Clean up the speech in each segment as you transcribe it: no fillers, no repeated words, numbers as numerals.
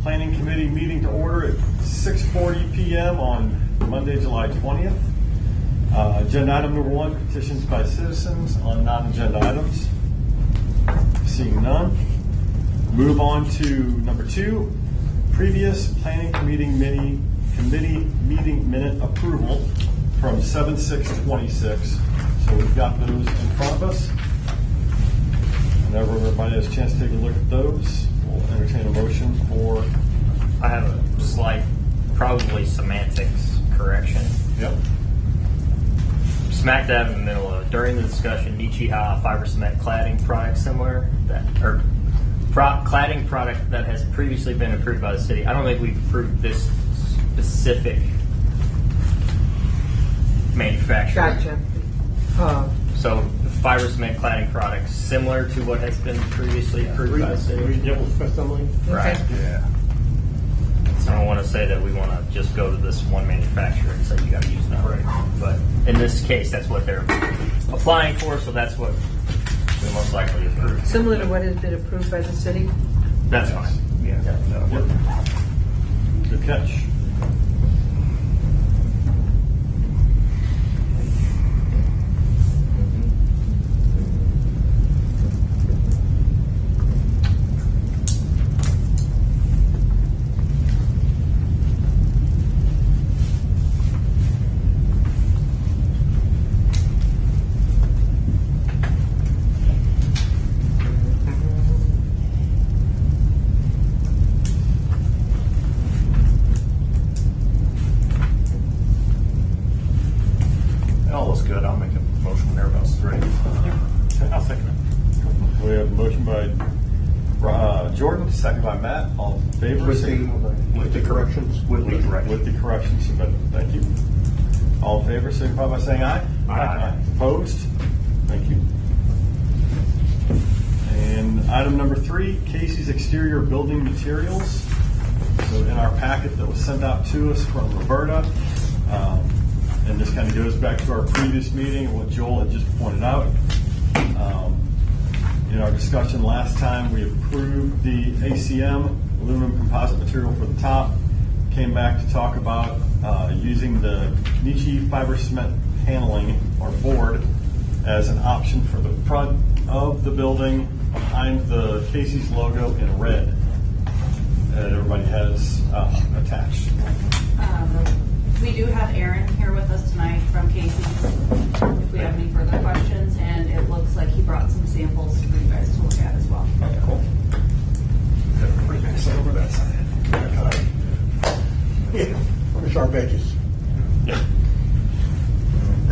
Planning Committee meeting to order at 6:40 p.m. on Monday, July 20th. Agenda item number 1, petitions by citizens on non-agenda items. Seeing none. Move on to number 2, previous Planning Committee meeting minute approval from 7/6/26. So we've got those in front of us. Whenever everybody has a chance to take a look at those, we'll entertain a motion for. I have a slight, probably semantics correction. Yep. Smack dab in the middle of during the discussion, Nichiha fiber cement cladding product similar that or cladding product that has previously been approved by the city. I don't think we've approved this specific manufacturer. Gotcha. So the fiber cement cladding product similar to what has been previously approved by the city. Right. Yeah. So I don't want to say that we want to just go to this one manufacturer and say you got to use that. Right. But in this case, that's what they're applying for, so that's what we most likely approve. Similar to what has been approved by the city? That's fine. Yeah. Yep. Good catch. All looks good. I'll make a motion when everybody's ready. I'll second it. We have a motion by Jordan, second by Matt. All in favor? With the corrections. With the corrections. With the corrections submitted. Thank you. All in favor, signify by saying aye. Aye. Opposed? Thank you. And item number 3, Casey's exterior building materials. So in our packet that was sent out to us from Roberta, and this kind of goes back to our previous meeting and what Joel had just pointed out. In our discussion last time, we approved the ACM, aluminum composite material for the top. Came back to talk about using the Nichi fiber cement paneling or board as an option for the front of the building behind the Casey's logo in red that everybody has attached. We do have Aaron here with us tonight from Casey's if we have any further questions, and it looks like he brought some samples for you guys to look at as well. Cool. Over that side. Yeah, on the sharp edges. I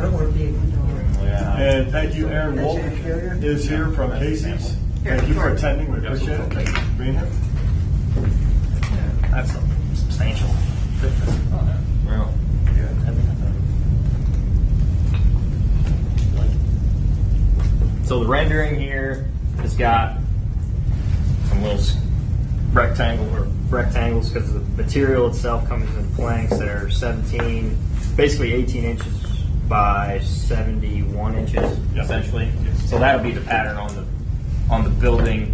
don't want to be a window. Yeah. And thank you, Aaron Wolf is here from Casey's. Thank you for attending. We appreciate it. Thank you for being here. That's a substantial difference. Well, So the rendering here has got some little rectangles because the material itself comes in planks that are 18 inches by 71 inches, essentially. So that'll be the pattern on the building,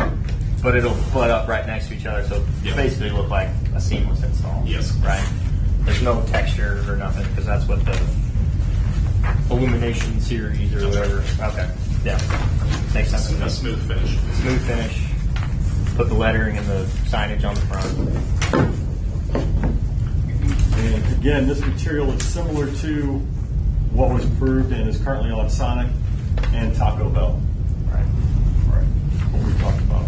but it'll butt up right next to each other, so it basically look like a seamless install. Yes. Right? There's no texture or nothing because that's what the Illumination series or whatever. Okay. Yeah. Makes sense. A smooth finish. Smooth finish. Put the lettering and the signage on the front. and again, this material is similar to what was approved and is currently on Sonic and Taco Bell. Right. Right. What we talked about.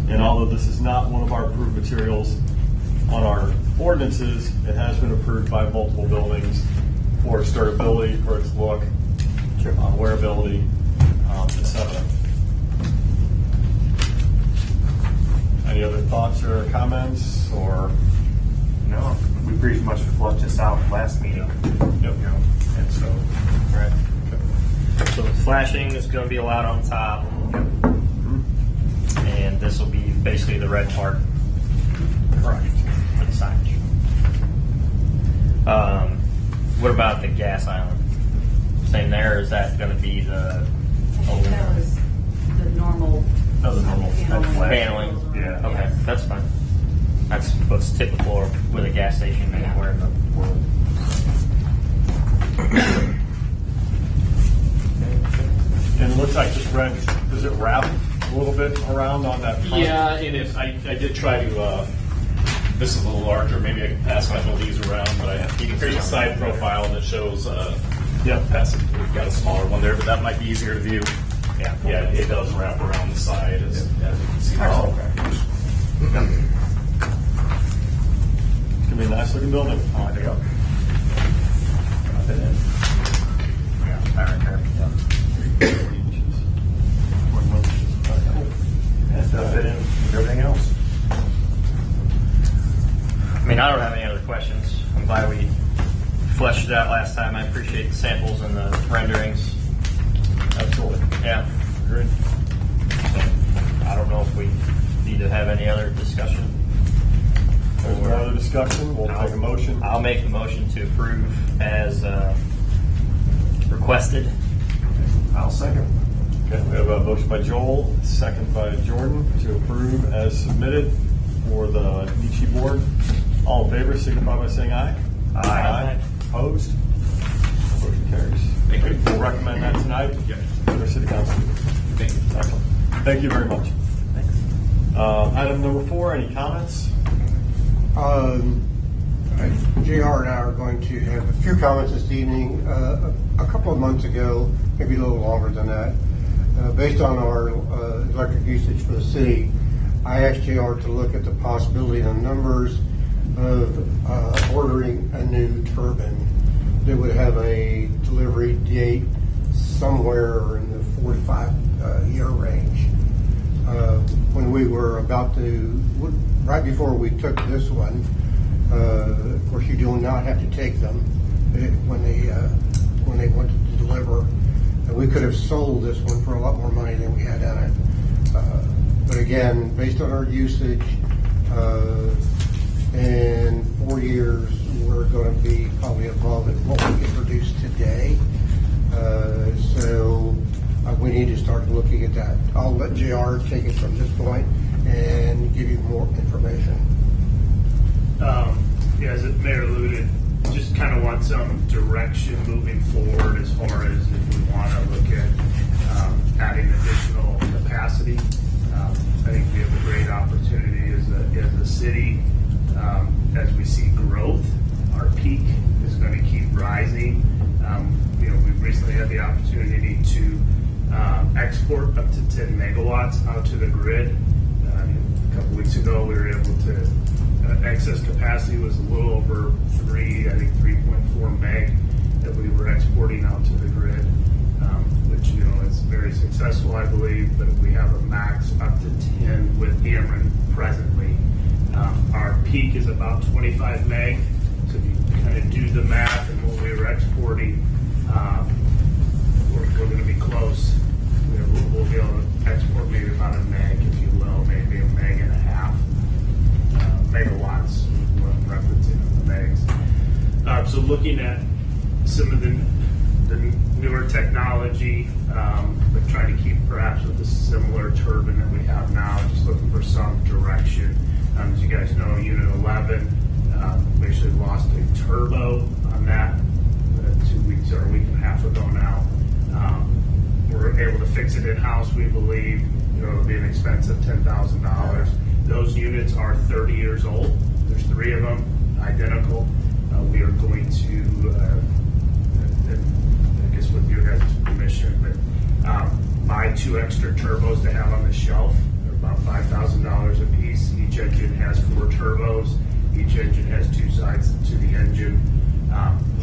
And although this is not one of our approved materials on our ordinances, it has been approved by multiple buildings for its durability, for its look, wearability, etc. Any other thoughts or comments, or? No, we pretty much flushed this out last meeting. Yep. And so, Right. So the flashing is going to be allowed on top, and this will be basically the red part. Correct. For the signage. What about the gas island? Same there, or is that going to be the That was the normal. Oh, the normal paneling. paneling. Yeah. Okay, that's fine. That's what's typical with a gas station anywhere in the world. And it looks like just red, does it wrap a little bit around on that front? Yeah, and if I did try to, this is a little larger, maybe I can pass one of these around, but here's a side profile that shows, pass it, we've got a smaller one there, but that might be easier to view. Yeah, it does wrap around the side as you can see. Oh, okay. It's gonna be a nice looking building. Oh, there you go. Drop it in. Yeah, right there. And Does fit in with everything else. I mean, I don't have any other questions. I'm glad we fleshed it out last time. I appreciate the samples and the renderings. Absolutely. Yeah. Agreed. So, I don't know if we need to have any other discussion. There's no other discussion. We'll take a motion. I'll make the motion to approve as requested. I'll second. Okay, we have a motion by Joel, second by Jordan to approve as submitted for the Nietzsche board. All in favor, signify by saying aye. Aye. Opposed? Motion carries. Thank you. We'll recommend that tonight to our city council. Thank you. Excellent. Thank you very much. Item number 4, any comments? JR and I are going to have a few comments this evening. A couple of months ago, maybe a little longer than that, based on our electric usage for the city, I asked JR to look at the possibility and the numbers of ordering a new turbine that would have a delivery date somewhere in the 4 to 5 year range. When we were about to, right before we took this one, of course you do not have to take them when they want to deliver. And we could have sold this one for a lot more money than we had on it. But again, based on our usage, in 4 years, we're going to be probably above what we can produce today. So we need to start looking at that. I'll let JR take it from this point and give you more information. As the mayor alluded, just kind of want some direction moving forward as far as if we want to look at adding additional capacity. I think we have a great opportunity as a city. As we see growth, our peak is going to keep rising. We've recently had the opportunity to export up to 10 megawatts out to the grid. A couple weeks ago, we were able to excess capacity was a little over 3.4 meg that we were exporting out to the grid, which is very successful, I believe. But we have a max up to 10 with Ameren presently. Our peak is about 25 meg. So if you kind of do the math and what we were exporting, we're going to be close. We'll be able to export maybe about a meg, if you will, maybe a meg and a half. Megawatts, what I'm referencing in the megs. So looking at some of the newer technology, but trying to keep perhaps with the similar turbine that we have now, just looking for some direction. As you guys know, Unit 11, we actually lost a turbo on that 2 weeks or a week and a half ago now. We're able to fix it in-house, we believe. It'll be an expense of $10,000. Those units are 30 years old. There's 3 of them, identical. We are going to, I guess with your guys' permission, but buy 2 extra turbos to have on the shelf. They're about $5,000 a piece. Each engine has 4 turbos. Each engine has 2 sides to the engine.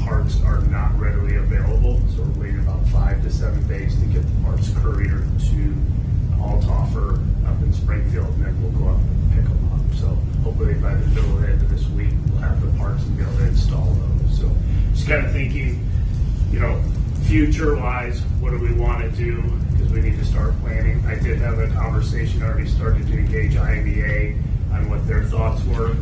Parts are not readily available, so we're waiting about 5 to 7 days to get the parts courier to Altoffer up in Springfield, and then we'll go up and pick them up. So hopefully by the middle of the end of this week, we'll have the parts and be able to install those. So just kind of thinking, future-wise, what do we want to do? Because we need to start planning. I did have a conversation, already started to engage IMEA on what their thoughts were.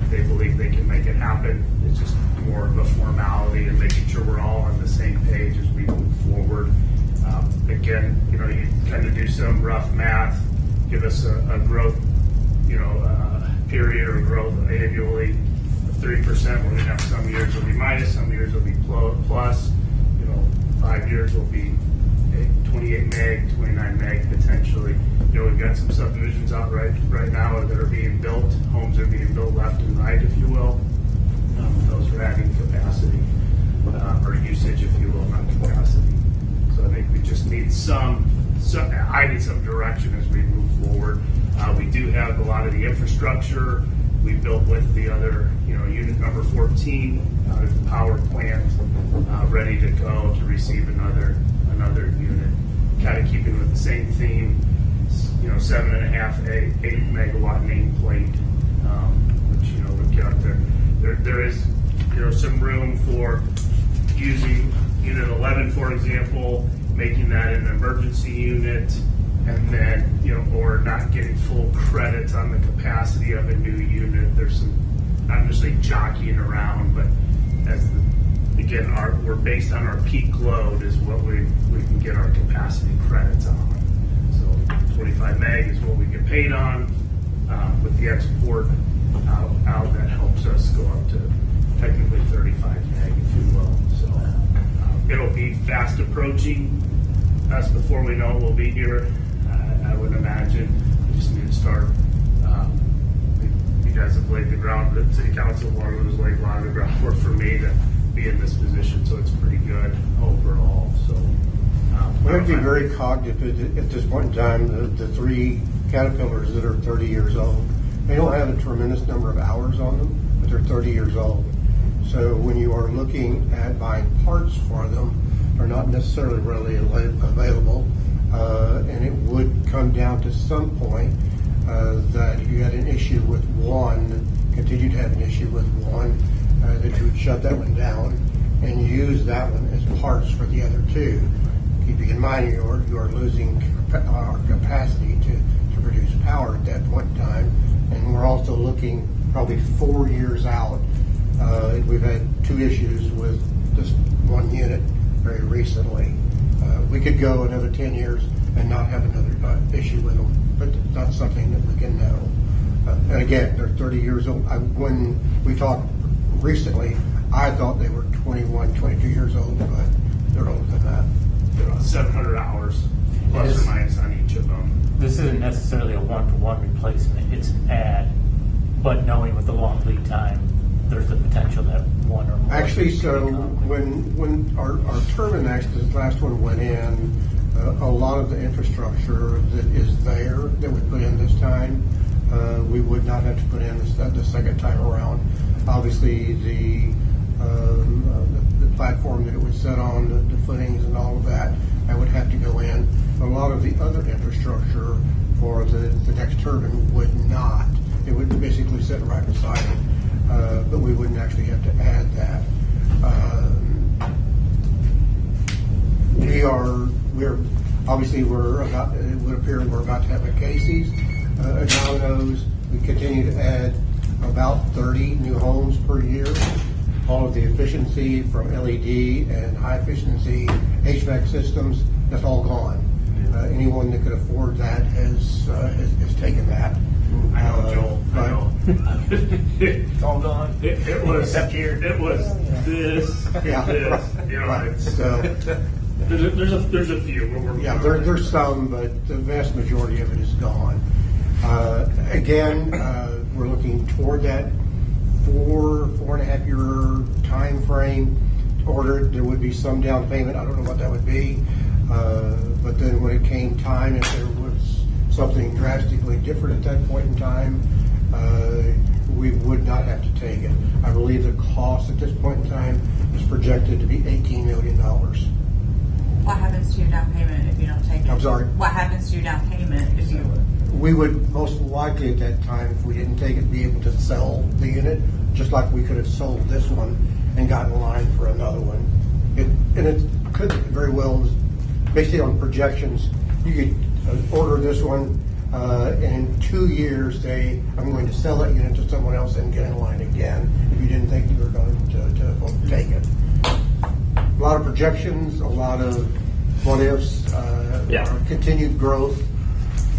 They believe they can make it happen. It's just more of a formality and making sure we're all on the same page as we move forward. Again, you kind of do some rough math, give us a growth, period or growth annually of 3%. We're going to have some years will be minus, some years will be plus. 5 years will be 28 meg, 29 meg potentially. We've got some subdivisions out right now that are being built. Homes are being built left and right, if you will. Those are adding capacity or usage, if you will, not capacity. So I think we just need I need some direction as we move forward. We do have a lot of the infrastructure we built with the other, unit number 14 out of the power plant, ready to go to receive another unit. Kind of keeping with the same theme, 7.5, 8 megawatt nameplate, which we've got there. There is some room for using unit 11, for example, making that an emergency unit, and then or not getting full credit on the capacity of a new unit. There's some, not necessarily jockeying around, but we're based on our peak load is what we can get our capacity credits on. So 25 meg is what we get paid on with the export out that helps us go up to technically 35 meg, if you will. So it'll be fast approaching us. Before we know it, we'll be here. I would imagine we just need to start. You guys have laid the ground. The city council, Waterloo, has laid a lot of the groundwork for me to be in this position, so it's pretty good overall. So we have to be very cognizant at this point in time. The 3 Caterpillars that are 30 years old, they don't have a tremendous number of hours on them, but they're 30 years old. So when you are looking at buying parts for them, they're not necessarily readily available, and it would come down to some point that if you had an issue with one, continue to have an issue with one, that you would shut that one down and use that one as parts for the other 2. Keeping in mind you are losing our capacity to produce power at that point in time, and we're also looking probably 4 years out. We've had 2 issues with this one unit very recently. We could go another 10 years and not have another issue with them, but it's not something that we can know. And again, they're 30 years old. When we talked recently, I thought they were 21, 22 years old, but they're older than that. They're about 700 hours plus or minus on each of them. This isn't necessarily a one-for-one replacement, it's an add, but knowing with the long lead time, there's the potential that one or more. Actually, so when our Terminex, this last one went in, a lot of the infrastructure that is there that we put in this time, we would not have to put in the second time around. Obviously, the platform that it was set on, the footings and all of that would have to go in. A lot of the other infrastructure for the next turbine would not. It would basically sit right beside it, but we wouldn't actually have to add that. It would appear we're about to have a Casey's, a Domino's. We continue to add about 30 new homes per year. All of the efficiency from LED and high efficiency HVAC systems, that's all gone. Anyone that could afford that has taken that. I know, Joel. I know. It's all gone. It was Except here. It was this. Yeah. This. So, there's a few. yeah, there's some, but the vast majority of it is gone. Again, we're looking toward that 4.5 year time frame to order it. There would be some down payment. I don't know what that would be. But then when it came time, if there was something drastically different at that point in time, we would not have to take it. I believe the cost at this point in time is projected to be $18 million. What happens to your down payment if you don't take it? I'm sorry? What happens to your down payment if you... We would most likely at that time, if we didn't take it, be able to sell the unit, just like we could have sold this one and gotten a line for another one. It could very well, based on projections, you could order this one, and in 2 years say, I'm going to sell that unit to someone else and get in line again if you didn't think you were going to take it. A lot of projections, a lot of what ifs, continued growth,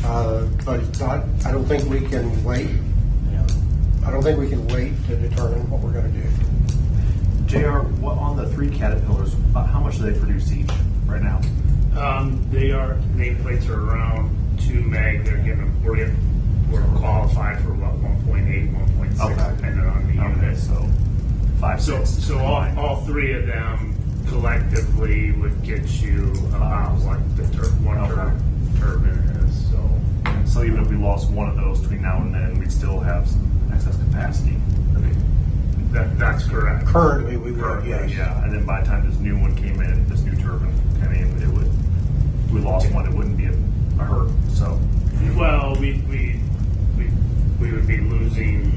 but it's not, I don't think we can wait I don't think we can wait to determine what we're going to do. JR, what, on the 3 Caterpillars, how much do they produce each right now? Nameplates are around 2 meg. We're qualified for what, 1.8, 1.6, Okay. depending on the unit. So 5, 6. So all 3 of them collectively would get you about what the turbine is. So even if we lost one of those between now and then, we'd still have some excess capacity. I mean, That's correct. Currently, we would, currently, yes. yeah. And then by the time this new one came in, this new turbine came in, it would. If we lost one, it wouldn't be a hurt. So. Well, we would be losing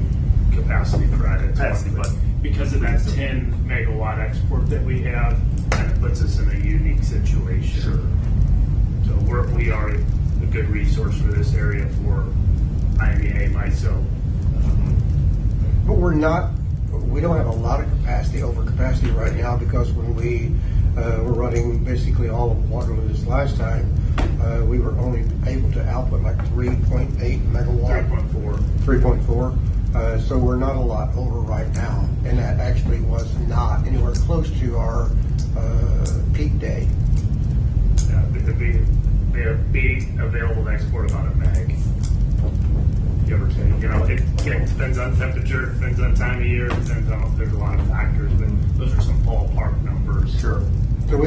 capacity credits. But because of that 10 megawatt export that we have, and it puts us in a unique situation. Sure. So we are a good resource for this area for IMEA, MISO. But we don't have a lot of capacity, over capacity right now, because when we were running basically all of Waterloo this last time, we were only able to output like 3.8 megawatt. 3.4. So we're not a lot over right now, and that actually was not anywhere close to our peak day. It'd be available to export about a meg. Give or take. It depends on temperature, depends on time of year, depends on, there's a lot of factors, but those are some ballpark numbers. Sure. So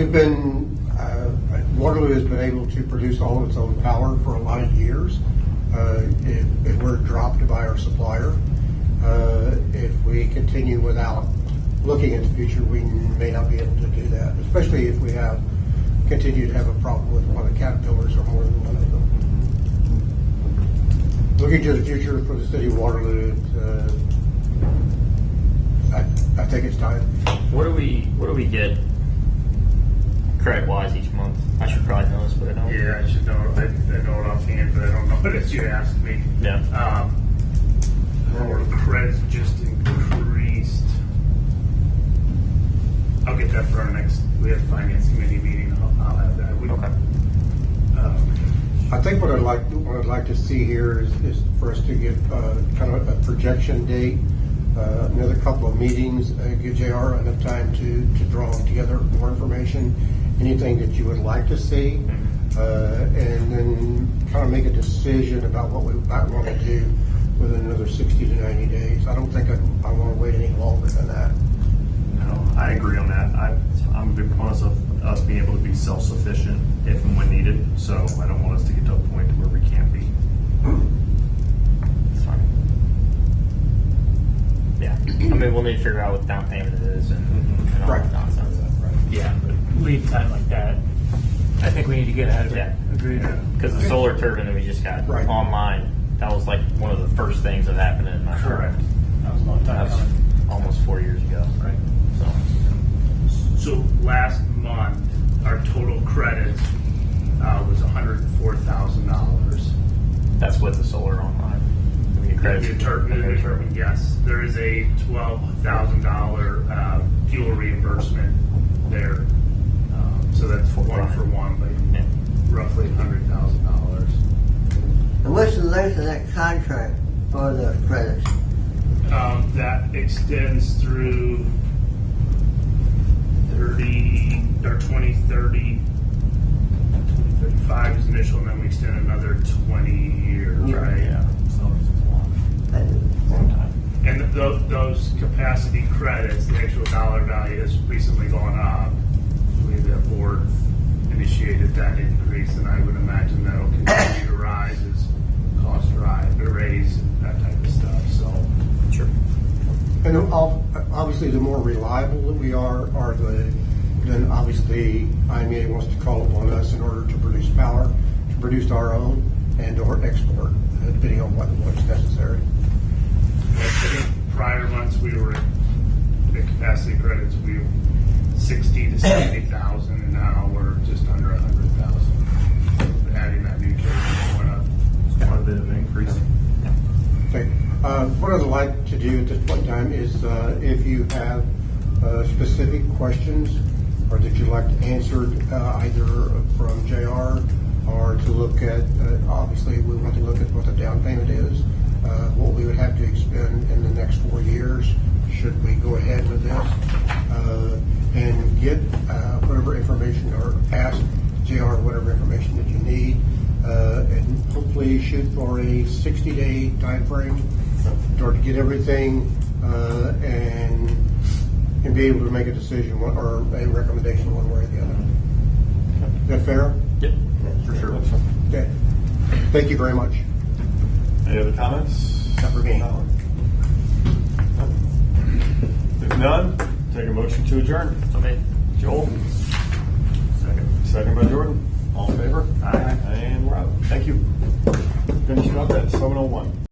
Waterloo has been able to produce all of its own power for a lot of years. If we're dropped by our supplier, if we continue without looking at the future, we may not be able to do that, especially if we continue to have a problem with one of the Caterpillars or more than one of them. Looking to the future for the city of Waterloo, I think it's time. What do we get credit wise each month? I should probably know this, but I don't. Yeah, I should know. I know it offhand, but I don't know what it is you asked me. Yeah. Our credits just increased. I'll get that for our next. We have finance committee meeting. I'll have that. Okay. I think what I'd like to see here is for us to give kind of a projection date, another couple of meetings, give JR enough time to draw together more information, anything that you would like to see, and then kind of make a decision about what we might want to do within another 60 to 90 days. I don't think I want to wait any longer than that. No, I agree on that. I'm a big proponent of us being able to be self-sufficient if and when needed. So I don't want us to get to a point where we can't be. It's fine. Yeah. I mean, we'll need to figure out what down payment it is and all Right. that nonsense. Yeah, but lead time like that, I think we need to get ahead of it. Yeah. Agreed. Because the solar turbine that we just got Right. online, that was like one of the first things that happened in my Correct. That was a long That time was coming. almost 4 years ago. Right. So last month, our total credit was $104,000. That's with the solar online. We get credits. The turbine, yes. There is a $12,000 fuel reimbursement there. So that's one for one, but Yeah. roughly $100,000. And what's the length of that contract for the credits? That extends through 2030, 2035 is initial, and then we extend another 20 years, right? Yeah. So it's a long time. And those capacity credits, the actual dollar value has recently gone up. The board initiated that increase, and I would imagine that'll continue to rise as costs raise, that type of stuff. So, Sure. And obviously, the more reliable that we are then obviously IMEA wants to call upon us in order to produce power, to produce our own and or export, depending on what's necessary. I think prior months we were at the capacity credits, we were 60 to 70,000, and now we're just under 100,000. Adding that new turbine went up. It's quite a bit of an increase. Okay. What I'd like to do at this point in time is if you have specific questions or that you'd like to answer either from JR or to look at, obviously we want to look at what the down payment is what we would have to expend in the next 4 years should we go ahead with this, and get whatever information, or ask JR whatever information that you need, and hopefully shoot for a 60-day time frame to get everything, and be able to make a decision or a recommendation one way or the other. Is that fair? Yep. For sure. Okay. Thank you very much. Any other comments? Not for me. If none, take a motion to adjourn. So made. Joel? Second by Jordan. All in favor? Aye. And we're out. Thank you. Finishing up at 7:01.